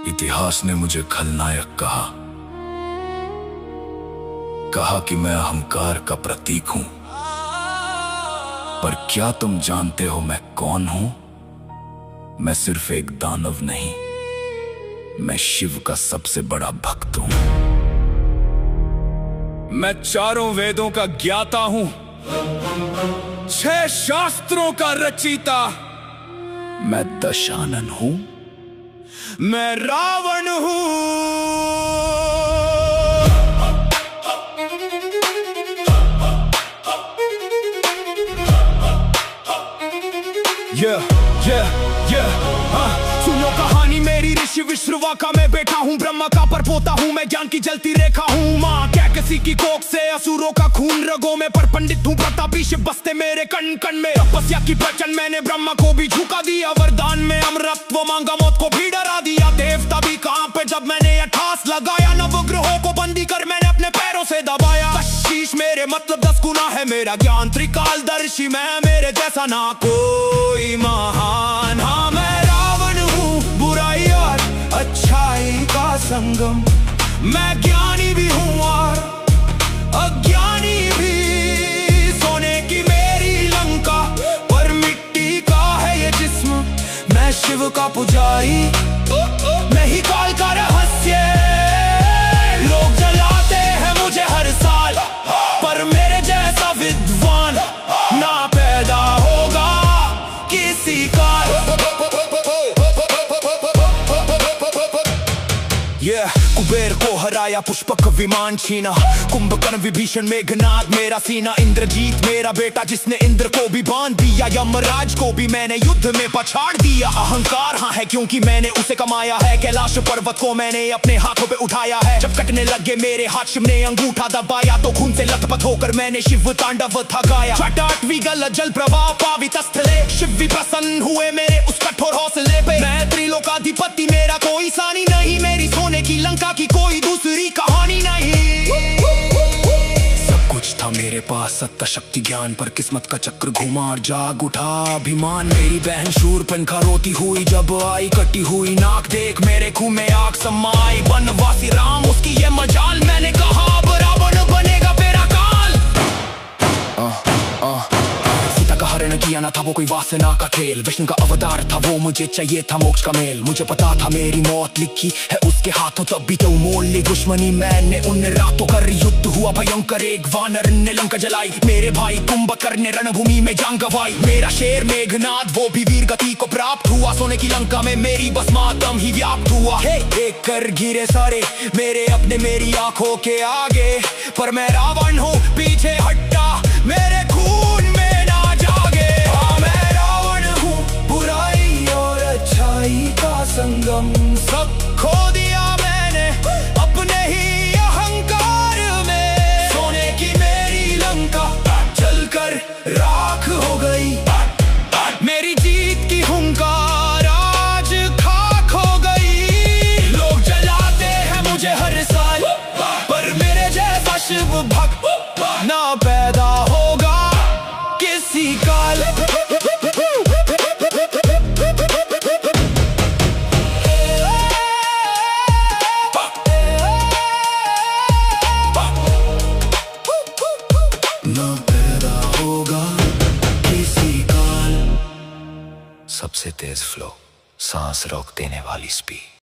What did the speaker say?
इतिहास ने मुझे खलनायक कहा कि मैं अहंकार का प्रतीक हूं। पर क्या तुम जानते हो मैं कौन हूं? मैं सिर्फ एक दानव नहीं, मैं शिव का सबसे बड़ा भक्त हूं। मैं चारों वेदों का ज्ञाता हूं, 6 शास्त्रों का रचयिता। मैं दशानन हूं, मैं रावण हूं। सुनो कहानी मेरी ऋषि विश्रवा का मैं बेटा हूँ, ब्रह्मा का परपोता हूँ, मैं ज्ञान की जलती रेखा हूँ। माँ क्या किसी की कोख से असुरों का खून रगों में, पर पंडित हूँ प्रतापी शिव बसते मेरे कण कण में। तपस्या की प्रचंड मैंने ब्रह्मा को भी झुका दिया, वरदान में अमरत्व मांगा मौत को भी डरा दिया। देवता भी कहाँ पे जब मैंने ठास लगाया, नवग्रहों को बंदी कर मैंने अपने पैरों से दबाया। कशिश मेरे मतलब 10 गुना है मेरा ज्ञान, त्रिकालदर्शी मैं, मेरे जैसा ना कोई महान। हाँ मैं रावण हूँ, बुराई और अच्छाई का संगम। मैं ज्ञानी भी हूँ और अज्ञानी भी। सोने की मेरी लंका पर मिट्टी का है ये जिस्म। मैं शिव का पुजारी, मैं ही काल का रहस्य। लोग जलाते हैं मुझे हर साल, पर मेरे जैसा विद्वान ना पैदा होगा किसी काल। कुबेर को हराया, पुष्पक विमान छीना, कुंभकर्ण विभीषण मेघनाद मेरा सीना। इंद्रजीत मेरा बेटा जिसने इंद्र को भी बांध दिया, यमराज को भी मैंने युद्ध में पछाड़ दिया। अहंकार हाँ है क्योंकि मैंने उसे कमाया है, कैलाश पर्वत को मैंने अपने हाथों पे उठाया है। जब कटने लगे मेरे हाथ शिव ने अंगूठा दबाया, तो खून से लथपथ होकर मैंने शिव तांडव था गाया। 8वीं गल जल प्रवाह पावित स्थले, शिव भी प्रसन्न हुए मेरे उस कठोर हौसले पे। मैं त्रिलोकाधिपति मेरा कोई सानी नहीं, मेरी सोने की लंका की कोई दूसरी कहानी नहीं। सब कुछ था मेरे पास, सत्ता शक्ति ज्ञान, पर किस्मत का चक्र घुमा और जाग उठा अभिमान। मेरी बहन शूरपणखा रोती हुई जब आई, कटी हुई नाक देख मेरे खून में आग समाई। वनवासी राम उसकी ये मजाल, मैंने कहा अब रावण बनेगा मेरा काल। सीता का हरण किया ना था वो कोई वासना का खेल, विष्णु का अवतार था वो, मुझे चाहिए था मोक्ष का मेल। मुझे पता था मेरी मौत लिखी है उसके हाथों, तब भी तो मोल ली दुश्मनी मैंने उन रातों कर। युद्ध हुआ भयंकर, एक वानर ने लंका जलाई, मेरे भाई कुंभकर्ण ने रणभूमि में जान गंवाई। मेरा शेर मेघनाद वो भी वीर गति को प्राप्त हुआ, सोने की लंका में मेरी बस मातम ही व्याप्त हुआ। देख कर गिरे सारे मेरे अपने मेरी आंखों के आगे, पर मैं रावण हूँ पीछे हटा मेरे खून में ना जागे। हाँ मैं रावण हूँ, बुराई और अच्छाई का संगम। सब खो दिया मैंने अपने ही अहंकार में, सोने की मेरी लंका जलकर राख हो गई। मेरी जीत की हुंकार आज खाक हो गई। लोग जलाते हैं मुझे हर साल, पर मेरे जैसा शिव भक्त ना पैदा होगा किसी काल। ना पैदा होगा किसी काल। सबसे तेज फ्लो, सांस रोक देने वाली स्पीड।